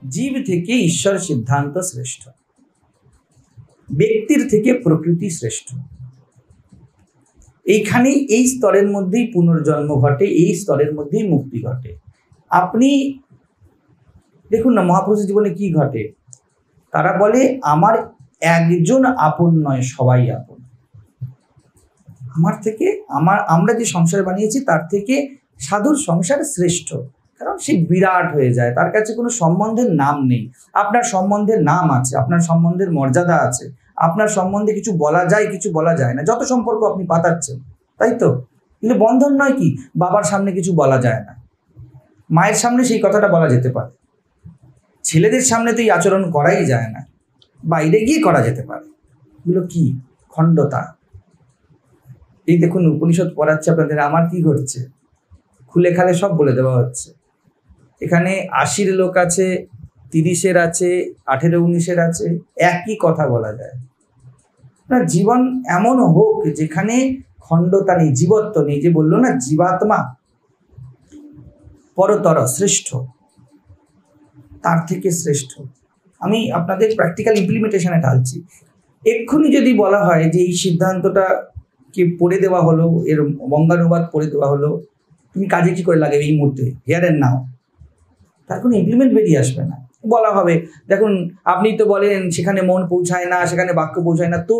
জীব থেকে ঈশ্বর সিদ্ধান্ত শ্রেষ্ঠ, ব্যক্তির থেকে প্রকৃতি শ্রেষ্ঠ। এইখানেই এই স্তরের মধ্যেই পুনর্জন্ম ঘটে, এই স্তরের মধ্যেই মুক্তি ঘটে। আপনি দেখুন না মহাপুরুষের জীবনে কি ঘটে, তারা বলে আমার একজন আপন নয়, সবাই আপন। আমার থেকে আমরা যে সংসার বানিয়েছি তার থেকে সাধুর সংসার শ্রেষ্ঠ, কারণ সে বিরাট হয়ে যায়, তার কাছে কোনো সম্বন্ধের নাম নেই। আপনার সম্বন্ধের নাম আছে, আপনার সম্বন্ধের মর্যাদা আছে, আপনার সম্বন্ধে কিছু বলা যায়, কিছু বলা যায় না, যত সম্পর্ক আপনি পাতাচ্ছেন, তাই তো? কিন্তু বন্ধন নয় কি, বাবার সামনে কিছু বলা যায় না, মায়ের সামনে সেই কথাটা বলা যেতে পারে, ছেলেদের সামনে তো এই আচরণ করাই যায় না, বাইরে গিয়ে করা যেতে পারে। এগুলো কি খণ্ডতা। এই দেখুন উপনিষদ পড়াচ্ছে আপনাদের, আমার কি ঘটছে, খুলে খালে সব বলে দেওয়া হচ্ছে। এখানে 80-র লোক আছে, 30-এর আছে, 18-19-এর আছে, একই কথা বলা যায় না। জীবন এমন হোক যেখানে খণ্ডতা নেই, জীবত্ব নেই। যে বললো না জীবাত্মা পরতর শ্রেষ্ঠ, তার থেকে শ্রেষ্ঠ। আমি আপনাদের প্র্যাকটিক্যাল ইমপ্লিমেন্টেশনে ঢালছি। এক্ষুনি যদি বলা হয় যে এই সিদ্ধান্তটা কি পড়ে দেওয়া হলো, এর বঙ্গানুবাদ পড়ে দেওয়া হলো, তুমি কাজে কি করে লাগে এই মুহূর্তে, হিয়ার এন্ড নাও, তার কোনো ইমপ্লিমেন্ট বেরিয়ে আসবে না। বলা হবে দেখুন আপনি তো বলেন সেখানে মন পৌঁছায় না, সেখানে বাক্য পৌঁছায় না, তো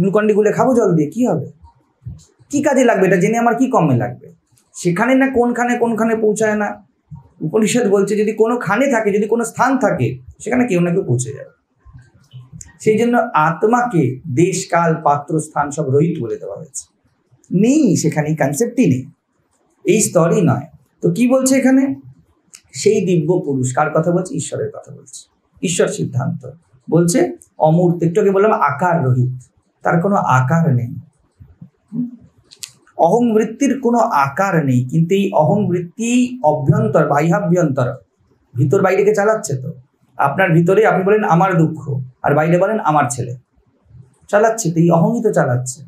গ্লুকন্ডি গুলে খাবো জল দিয়ে, কি হবে, কি কাজে লাগবে, এটা জেনে আমার কি কমে লাগবে? সেখানে না কোনখানে পৌঁছায় না। উপনিষদ বলছে যদি কোনো খানে থাকে, যদি কোনো স্থান থাকে, সেখানে কেউ না কেউ পৌঁছে যাবে। সেই জন্য আত্মাকে দেশ কাল পাত্র স্থান সব রহিত বলে দেওয়া হয়েছে। নেই সেখানে, কনসেপ্টই নেই, এই স্তরই নয়। তো কি বলছে এখানে? সেই দিব্য পুরুষ কার কথা বলছে? ঈশ্বরের কথা বলছে। ঈশ্বর সিদ্ধান্ত বলছে অমূর্ত, একটু আগে বললাম আকার রহিত, তার কোনো আকার নেই, অহং বৃত্তির কোনো আকার নেই। কিন্তু এই অহং বৃত্তি অভ্যন্তর বাহ্যাভ্যন্তর, ভিতর বাইরেকে চালাচ্ছে। তো আপনার ভিতরে আপনি বলেন আমার দুঃখ, আর বাইরে বলেন আমার ছেলে, চালাচ্ছে তো এই অহংই তো চালাচ্ছে।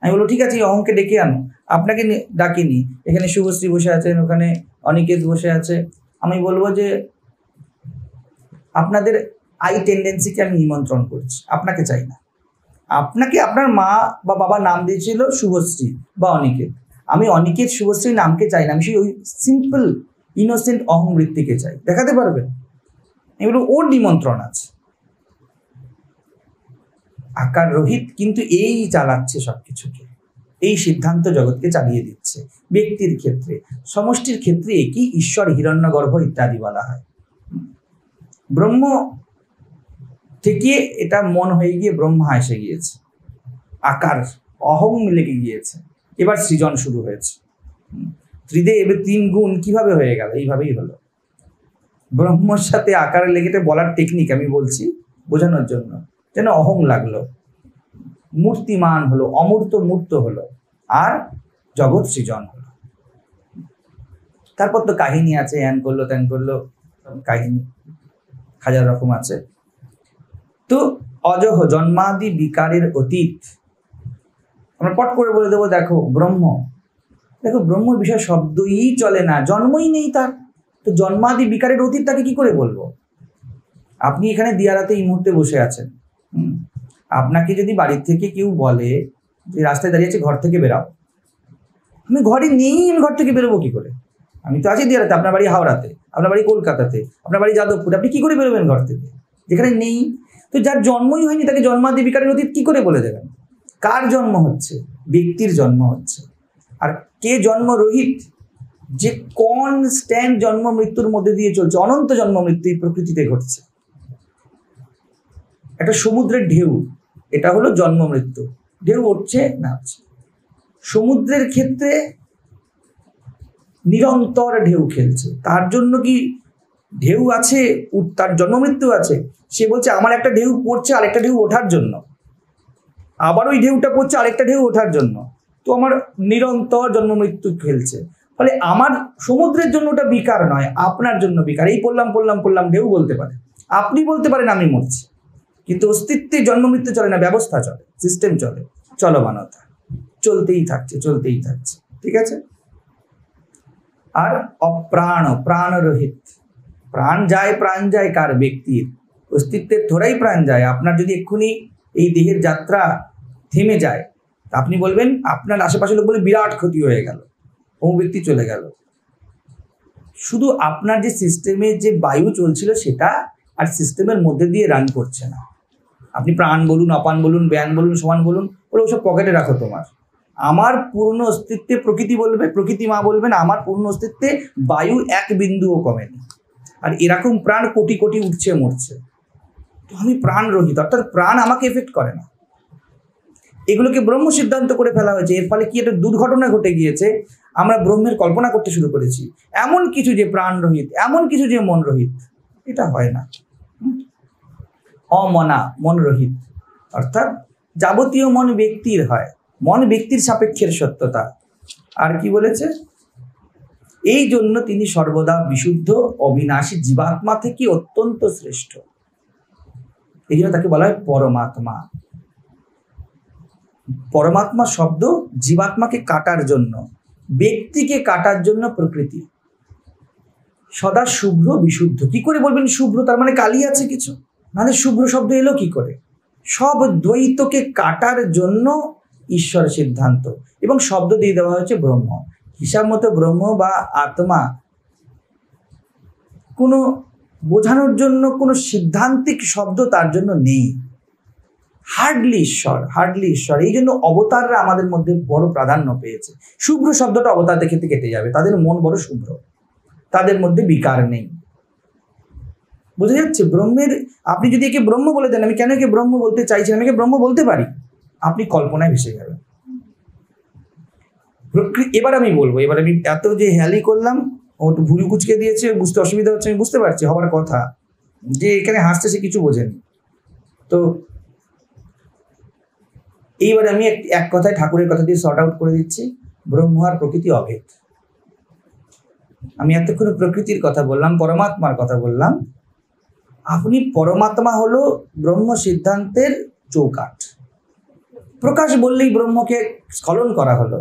আমি বলবো ঠিক আছে এই অহংকে ডেকে আনো, আপনাকে ডাকিনি, এখানে শুভশ্রী বসে আছেন, ওখানে অনিকেত বসে আছে, আমি বলবো যে আপনাদের আই টেন্ডেন্সিকে আমি নিমন্ত্রণ করছি, আপনাকে চাই না। আপনাকে আপনার মা বা বাবা নাম দিয়েছিল শুভশ্রী বা অনিকেত, আমি অনিকেত শুভশ্রী নামকে চাই না, আমি সেই ওই সিম্পল ইনোসেন্ট অহং বৃত্তিকে চাই। দেখাতে পারবেন? এগুলো ওর নিমন্ত্রণ আছে, আকার রহিত, কিন্তু এই চালাচ্ছে সবকিছুকে, এই সিদ্ধান্ত জগৎকে চালিয়ে দিচ্ছে। ব্যক্তির ক্ষেত্রে, সমষ্টির ক্ষেত্রে একই, ঈশ্বর হিরণ্যগর্ভ ইত্যাদি বলা হয়। ব্রহ্ম থেকে এটা মন হয়ে গিয়ে ব্রহ্মা এসে গিয়েছে, আকার অহং মিলে গিয়েছে, এবার সৃজন শুরু হয়েছে। ত্রিদেব 3 গুণ কিভাবে হয়ে গেল? এইভাবেই হলো। ব্রহ্মর সাথে আকার লেগেতে বলার টেকনিক আমি বলছি বোঝানোর জন্য, যেন অহং লাগলো, মূর্তিমান হলো, অমূর্ত মূর্ত হলো, আর জগৎ সৃজন হলো। তারপর তো কাহিনী আছে, হ্যান করলো ত্যান করলো, কাহিনী হাজার রকম আছে। তো অজহ জন্মাদি বিকারের অতীত, আমরা পট করে বলে দেবো দেখো ব্রহ্ম, দেখো ব্রহ্মর বিষয় শব্দই চলে না, জন্মই নেই তার, তো জন্মাদি বিকারের অতীত তাকে কি করে বলবো? আপনি এখানে দিয়ারাতে এই মুহূর্তে বসে আছেন, আপনাকে যদি বাড়ির থেকে কেউ বলে যে রাস্তায় দাঁড়িয়েছে ঘর থেকে বেরাও, আমি ঘরে নেই, আমি ঘর থেকে বেরোবো কি করে? আমি তো আছি দিয়ারাতে, আপনার বাড়ি হাওড়াতে, আপনার বাড়ি কলকাতাতে, আপনার বাড়ি যাদবপুরে, আপনি কি করে বেরোবেন ঘর থেকে যেখানে নেই? তো যার জন্মই হয়নি তাকে জন্মাদি বিকারের অতীত কি করে বলে দেবেন? কার জন্ম হচ্ছে? ব্যক্তির জন্ম হচ্ছে। আর কে জন্ম রহিত? যে কনস্ট্যান্ট জন্ম মৃত্যুর মধ্যে দিয়ে চলছে, অনন্ত জন্ম মৃত্যু এই প্রকৃতিতে ঘটছে। একটা সমুদ্রের ঢেউ, এটা হলো জন্ম মৃত্যু, ঢেউ উঠছে নামছে। সমুদ্রের ক্ষেত্রে নিরন্তর ঢেউ খেলছে, তার জন্য কি ঢেউ আছে, তার জন্ম মৃত্যু আছে? সে বলছে আমার একটা ঢেউ পড়ছে আরেকটা ঢেউ ওঠার জন্য, আবার ওই ঢেউটা পড়ছে আরেকটা ঢেউ ওঠার জন্য, তো আমার নিরন্তর জন্ম মৃত্যু খেলছে। ফলে আমার সমুদ্রের জন্য ওটা বিকার নয়, আপনার জন্য বিকার। এই পড়লাম ঢেউ বলতে পারে, আপনি বলতে পারেন আমি মরছি, কিন্তু অস্তিত্বে জন্ম মৃত্যু চলে না, ব্যবস্থা চলে, সিস্টেম চলে, চলমানতা চলতেই থাকছে। ঠিক আছে? আর অপ্রাণ, প্রাণরহিত, প্রাণ যায় কার? ব্যক্তির অস্তিত্বের থোড়াই প্রাণ যায়। আপনার যদি এক্ষুনি এই দেহের যাত্রা থেমে যায়, আপনি বলবেন, আপনার আশেপাশে লোক বলে বিরাট ক্ষতি হয়ে গেল, অমুক ব্যক্তি চলে গেল। শুধু আপনার যে সিস্টেমে যে বায়ু চলছিল সেটা আর সিস্টেমের মধ্যে দিয়ে রান করছে না। আপনি প্রাণ বলুন, অপান বলুন, ব্যান বলুন, সমান বলুন, ওরা ওসব পকেটে রাখো তোমার। আমার পূর্ণ অস্তিত্বে প্রকৃতি বলবে, প্রকৃতি মা বলবেন আমার পূর্ণ অস্তিত্বে বায়ু এক বিন্দুও কমেনি, আর এরকম প্রাণ কোটি কোটি উঠছে মরছে। তো আমি প্রাণ রহিত, অর্থাৎ প্রাণ আমাকে এফেক্ট করে না। এগুলোকে ব্রহ্ম সিদ্ধান্ত করে ফেলা হয়েছে। এর ফলে কি একটা দুর্ঘটনা ঘটে গিয়েছে, আমরা ব্রহ্মের কল্পনা করতে শুরু করেছি এমন কিছু যে প্রাণ রহিত, এমন কিছু যে মন রহিত। এটা হয় না। অমনা, মন রহিত, অর্থাৎ যাবতীয় মন ব্যক্তির হয়, মন ব্যক্তির সাপেক্ষের সত্যতা। আর কি বলেছে? এই জন্য তিনি সর্বদা বিশুদ্ধ অবিনাশী জীবাত্মা থেকে অত্যন্ত শ্রেষ্ঠ। এই জন্য তাকে বলা হয় পরমাত্মা। পরমাত্মা শব্দ জীবাত্মাকে কাটার জন্য, ব্যক্তিকে কাটার জন্য প্রকৃতি। সদা শুভ্র বিশুদ্ধ। কি করে বলবেন শুভ্র? তার মানে কালি আছে কিছু, নাহলে শুভ্র শব্দ এলো কি করে? সব দ্বৈতকে কাটার জন্য ঈশ্বর সিদ্ধান্ত, এবং শব্দ দিয়ে দেওয়া হয়েছে ব্রহ্ম। হিসাব মতো ব্রহ্ম বা আত্মা কোনো বোঝানোর জন্য কোনো সিদ্ধান্তিক শব্দ তার জন্য নেই। হার্ডলি ঈশ্বর, হার্ডলি ঈশ্বর। এই জন্য অবতাররা আমাদের মধ্যে বড় প্রাধান্য পেয়েছে। শুভ্র শব্দটা অবতারদের ক্ষেত্রে কেটে যাবে, তাদের মন বড় শুভ্র, তাদের মধ্যে বিকার নেই। বোঝা যাচ্ছে? ব্রহ্মের, আপনি যদি একে ব্রহ্ম বলে দেন, আমি কেন একে ব্রহ্ম বলতে চাইছি, আমি একে ব্রহ্ম বলতে পারি, আপনি কল্পনায় ভেসে যাবেন। এবার আমি বলবো, এবার আমি এত যে হেয়ালি করলাম, ও একটু ভুল কুচকে দিয়েছে, বুঝতে অসুবিধা হচ্ছে, আমি বুঝতে পারছি, হবার কথা যে এখানে হাসতে সে কিছু বোঝেনি। তো এইবার আমি এক কথায় ঠাকুরের কথা দিয়ে শর্ট আউট করে দিচ্ছি, ব্রহ্ম আর প্রকৃতি অভেদ। আমি এতক্ষণ প্রকৃতির কথা বললাম, পরমাত্মার কথা বললাম। আপনি পরমাত্মা হলো ব্রহ্ম সিদ্ধান্তের চৌকাঠ। প্রকাশ বললেই ব্রহ্মকে স্খলন করা হলো,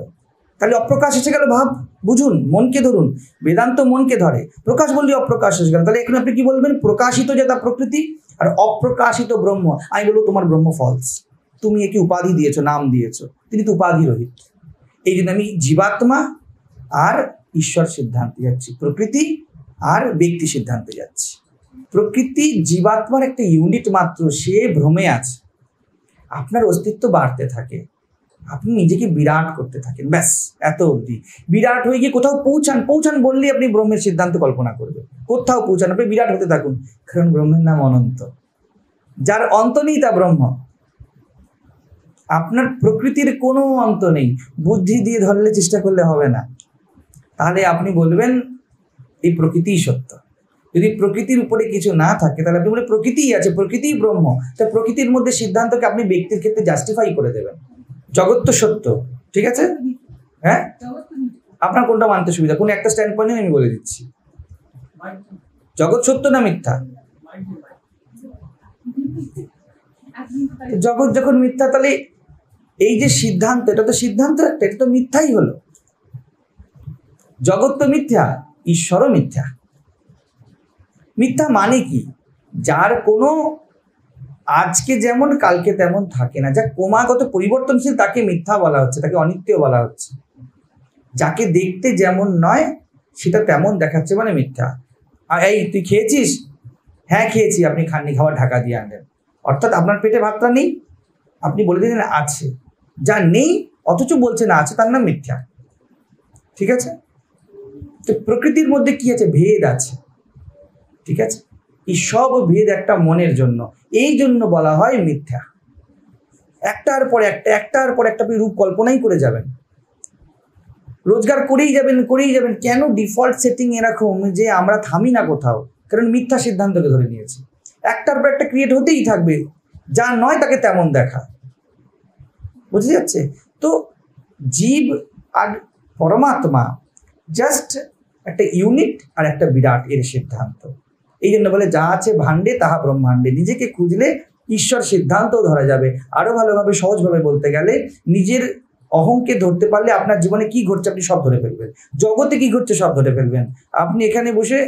তাহলে অপ্রকাশ এসে গেল। ভাব, বুঝুন, মনকে ধরুন, বেদান্ত মনকে ধরে। প্রকাশ বললেই অপ্রকাশ এসে গেল। তাহলে এখন আপনি কি বলবেন? প্রকাশিত যেটা প্রকৃতি আর অপ্রকাশিত ব্রহ্ম। আমি বলবো তোমার ব্রহ্ম ফলস, তুমি একে উপাধি দিয়েছো, নাম দিয়েছো, তিনি তো উপাধি রহিত। এই জন্য আমি জীবাত্মা আর ঈশ্বর সিদ্ধান্তে যাচ্ছি, প্রকৃতি আর ব্যক্তি সিদ্ধান্তে যাচ্ছি। প্রকৃতি জীবাত্মার একটা ইউনিট মাত্র, সে ভ্রমে আছে। আপনার অস্তিত্ব বাড়তে থাকে, আপনি নিজেকে বিরাট করতে থাকেন, ব্যাস এত অবধি। বিরাট হয়ে গিয়ে কোথাও পৌঁছান বললেই আপনি ব্রহ্মের সিদ্ধান্ত কল্পনা করবেন। কোথাও পৌঁছান, আপনি বিরাট হতে থাকুন, কারণ ব্রহ্মের নাম অনন্ত। যার অন্ত নেই তা ব্রহ্ম। আপনার প্রকৃতির কোনো অন্ত নেই, বুদ্ধি দিয়ে ধরলে চেষ্টা করলে হবে না। তাহলে আপনি বলবেন এই প্রকৃতিই সত্য। যদি প্রকৃতির উপরে কিছু না থাকে তাহলে আপনি বলে প্রকৃতিই আছে, প্রকৃতিই ব্রহ্ম। তা প্রকৃতির মধ্যে সিদ্ধান্তকে আপনি ব্যক্তির ক্ষেত্রে জাস্টিফাই করে দেবেন। জগৎ তো সত্য, ঠিক আছে? হ্যাঁ, আপনার কোনটা মানতে সুবিধা? কোন একটা স্ট্যান্ড পয়েন্ট আমি বলে দিচ্ছি। জগৎ সত্য না মিথ্যা? জগৎ যখন মিথ্যা, তাহলে এই যে সিদ্ধান্ত, এটা তো সিদ্ধান্ত একটা, এটা তো মিথ্যাই হলো। জগৎ তো মিথ্যা, ঈশ্বরও মিথ্যা। মিথ্যা মানে কি? যার কোনো আজকে যেমন কালকে তেমন থাকে না, যা ক্রমাগত পরিবর্তনশীল, তাকে মিথ্যা বলা হচ্ছে, তাকে অনিত্য বলা হচ্ছে। যাকে দেখতে যেমন নয় সেটা তেমন দেখাচ্ছে মানে মিথ্যা। আর এই তুই খেয়েছিস? হ্যাঁ খেয়েছি। আপনি খাননি, খাবার ঢাকা দিয়ে আনলেন, অর্থাৎ আপনার পেটে ভাতটা নেই, আপনি বলে দিলেন আছে। যা নেই অথচ বলছে না আছে, তার নাম মিথ্যা। ঠিক আছে? তো প্রকৃতির মধ্যে কি আছে? ভেদ আছে, ঠিক আছে? এই সব ভেদ একটা মনের জন্য, এই জন্য বলা হয় মিথ্যা। একটার পর একটা আপনি রূপ কল্পনাই করে যাবেন, রোজগার করেই যাবেন। কেন ডিফল্ট সেটিং এরকম যে আমরা থামি না কোথাও? কারণ মিথ্যা সিদ্ধান্তকে ধরে নিয়েছি। একটার পর একটা ক্রিয়েট হতেই থাকবে, যা নয় তাকে তেমন দেখা। বুঝে যাচ্ছে তো? জীব আর পরমাত্মা জাস্ট একটা ইউনিট আর একটা বিরাট, এর সিদ্ধান্ত। এই জন্য বলে যা আছে ভাণ্ডে তাহা ব্রহ্মাণ্ডে। নিজেকে খুঁজলে ঈশ্বর সিদ্ধান্ত ধরা যাবে। আরো ভালোভাবে সহজভাবে বলতে গেলে, নিজের অহংকে ধরতে পারলে আপনার জীবনে কি ঘটছে আপনি সব ধরে ফেলবেন, জগতে কি ঘটছে সব ধরে ফেলবেন। আপনি এখানে বসে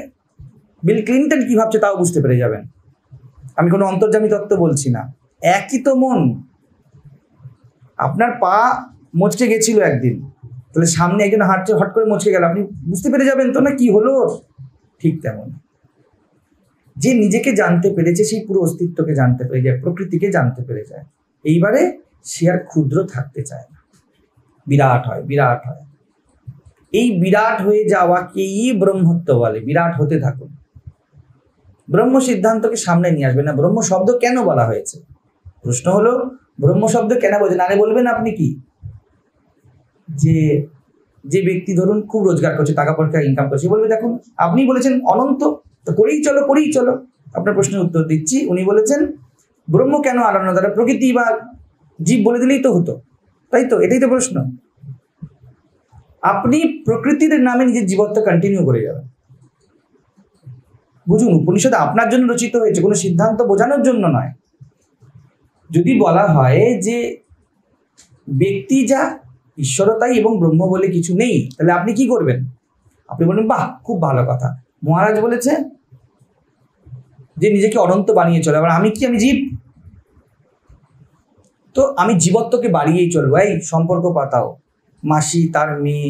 বিল ক্লিনটন কি ভাবছে তাও বুঝতে পেরে যাবেন। আমি কোনো অন্তর্যামী তত্ত্ব বলছি না, একই তো মন। আপনার পা মচকে গেছিল একদিন, তাহলে সামনে একজন হাঁটছে, হট করে মচকে গেল, আপনি বুঝতে পেরে যাবেন তো না কি হলো। ঠিক তেমন যে নিজেকে জানতে পেরেছে সেই পুরো অস্তিত্বকে জানতে পেরে যায়, প্রকৃতিকে জানতে পেরে যায়, এইবারে সে আর ক্ষুদ্র থাকতে চায় না, বিরাট হয়, বিরাট হয়। এই বিরাট হয়ে যাওয়াকেই ব্রহ্মত্ব বলে। বিরাট হতে থাকুন, ব্রহ্ম সিদ্ধান্তকে সামনে নিয়ে আসবে না। ব্রহ্ম শব্দ কেন বলা হয়েছে? প্রশ্ন হলো ব্রহ্ম শব্দ কেন বলছেন? আরে বলবেন আপনি কি, যে যে ব্যক্তি ধরুন খুব রোজগার করছে, টাকা পয়সা ইনকাম করছে, বলবে দেখুন আপনি বলেছেন অনন্ত, তো করেই চলো, করেই চলো। আপনার প্রশ্নের উত্তর দিচ্ছি। উনি বলেছেন ব্রহ্ম কেন আলাদা, তারা প্রকৃতি বা জীব বলে দিলেই তো হতো, তাই তো? এটাই তো প্রশ্ন। আপনি প্রকৃতির নামে নিজের জীবত্ব কন্টিনিউ করে যাবেন। বুঝুন, উপনিষদ আপনার জন্য রচিত হয়েছে, কোনো সিদ্ধান্ত বোঝানোর জন্য নয়। যদি বলা হয় যে ব্যক্তি যা, ঈশ্বরতাই এবং ব্রহ্ম বলে কিছু নেই, তাহলে আপনি কি করবেন? আপনি বলবেন বাহ, খুব ভালো কথা, মহারাজ বলেছে যে নিজেকে অনন্ত বানিয়ে চলে, আবার আমি কি, আমি জীব, তো আমি জীবত্বকে বাড়িয়েই চলবো। এই সম্পর্ক পাতাও, মাসি তার মেয়ে,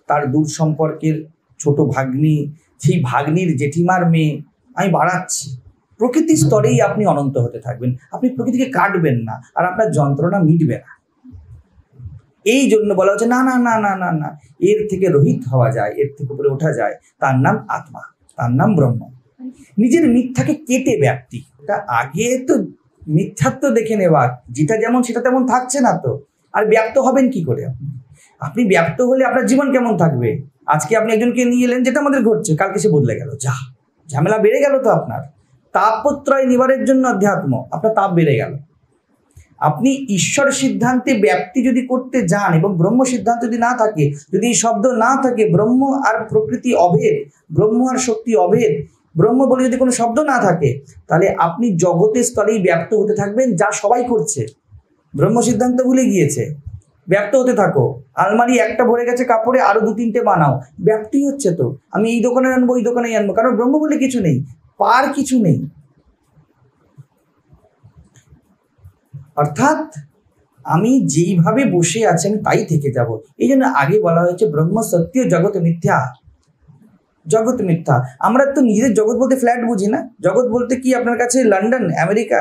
তার দূর সম্পর্কের ছোট ভাগ্নি, সেই ভাগ্নির জেঠিমার মেয়ে, আমি বাড়াচ্ছি। প্রকৃতির স্তরেই আপনি অনন্ত হতে থাকবেন, আপনি প্রকৃতিকে কাটবেন না, আর আপনার যন্ত্রণা মিটবে না। এই জন্য বলা হচ্ছে না না না না না না, এর থেকে রহিত হওয়া যায়, এর থেকে উপরে ওঠা যায়, তার নাম আত্মা, তার নাম ব্রহ্ম। নিজের মিথ্যাকে কেটে ব্যাপ্তি, এটা আগে তো মিথ্যাত্ব দেখে নেওয়া, যেটা যেমন সেটা তেমন থাকছে না তো, আর ব্যক্ত হবেন কি করে? আপনি ব্যক্ত হলে আপনার জীবন কেমন থাকবে? আজকে আপনি একজনকে নিয়ে এলেন, যেটা আমাদের ঘটছে, কালকে সে বদলে গেল, যা ঝামেলা বেড়ে গেল তো আপনার। তাপত্রয় নিবারের জন্য অধ্যাত্ম, আপনার তাপ বেড়ে গেল। আপনি ঈশ্বর সিদ্ধান্তে ব্যাপ্তি যদি করতে যান এবং ব্রহ্ম সিদ্ধান্ত যদি না থাকে, যদি এই শব্দ না থাকে, ব্রহ্ম আর প্রকৃতি অভেদ, ব্রহ্ম আর শক্তি অভেদ, ব্রহ্ম বলে যদি কোনো শব্দ না থাকে, তাহলে আপনি জগতের স্তরেই ব্যপ্ত হতে থাকবেন, যা সবাই করছে। ব্রহ্ম সিদ্ধান্ত ভুলে গিয়েছে, ব্যপ্ত হতে থাকো। আলমারি একটা ভরে গেছে কাপড়ে, আরো 2-3টে বানাও, ব্যক্তি হচ্ছে তো। আমি এই দোকানে আনবো, ওই দোকানে আনবো, কারণ ব্রহ্ম বলে কিছু নেই, পার কিছু নেই। অর্থাৎ আমি যেইভাবে বসে আছি আমি তাই থেকে যাব। এই জন্য আগে বলা হয়েছে ব্রহ্ম সত্য, জগৎ মিথ্যা। জগৎ মিথ্যা। আমরা তো নিজেদের জগৎ বলতে ফ্ল্যাট বুঝি না। জগৎ বলতে কি আপনার কাছে লন্ডন, আমেরিকা,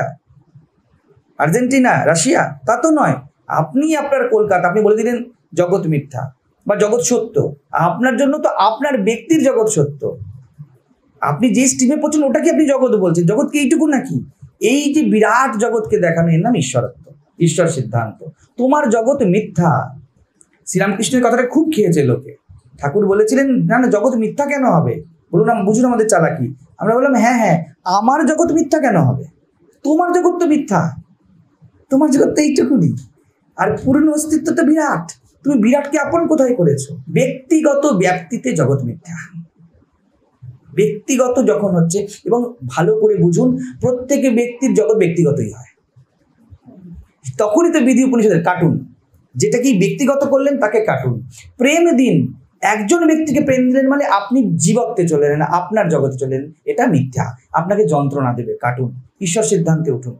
আর্জেন্টিনা, রাশিয়া, তা তো নয়। আপনি আপনার কলকাতা, আপনি বলে দিলেন জগৎ মিথ্যা বা জগৎ সত্য। আপনার জন্য তো আপনার ব্যক্তির জগৎ সত্য। আপনি যে স্ট্রিমে পড়ছেন ওটাকে আপনি জগৎ বলছেন। জগৎ কি এইটুকু নাকি? এই যে বিরাট জগৎকে দেখানো, এর নাম ঈশ্বরত্ব, ঈশ্বর সিদ্ধান্ত। তোমার জগৎ মিথ্যা। শ্রীরামকৃষ্ণের কথাটা খুব খেয়েছে লোকে। ঠাকুর বলেছিলেন না না, জগৎ মিথ্যা কেন হবে? বলুন না, বুঝুন আমাদের চালাকি। আমরা বললাম হ্যাঁ হ্যাঁ, আমার জগৎ মিথ্যা কেন হবে? তোমার জগৎ তো মিথ্যা, তোমার জগৎ তো এইটুকুনি, আর পুরনো অস্তিত্ব তো বিরাট। তুমি বিরাটকে আপন কোথায় করেছো? ব্যক্তিগত ব্যাপ্তিতে জগৎ মিথ্যা। ব্যক্তিগত যখন হচ্ছে, এবং ভালো করে বুঝুন, প্রত্যেকে ব্যক্তির জগৎ ব্যক্তিগতই হয়। তখনই তো বিধি উপনিষদের কাটুন, যেটা কি ব্যক্তিগত করলেন তাকে কাটুন। প্রেম দিন, একজন ব্যক্তিকে প্রেম দিলেন মানে আপনি জীবত্বে চলে এলেন, আপনার জগতে চলে এলেন, এটা মিথ্যা, আপনাকে যন্ত্রণা দেবে। কাটুন, ঈশ্বর সিদ্ধান্তে উঠুন।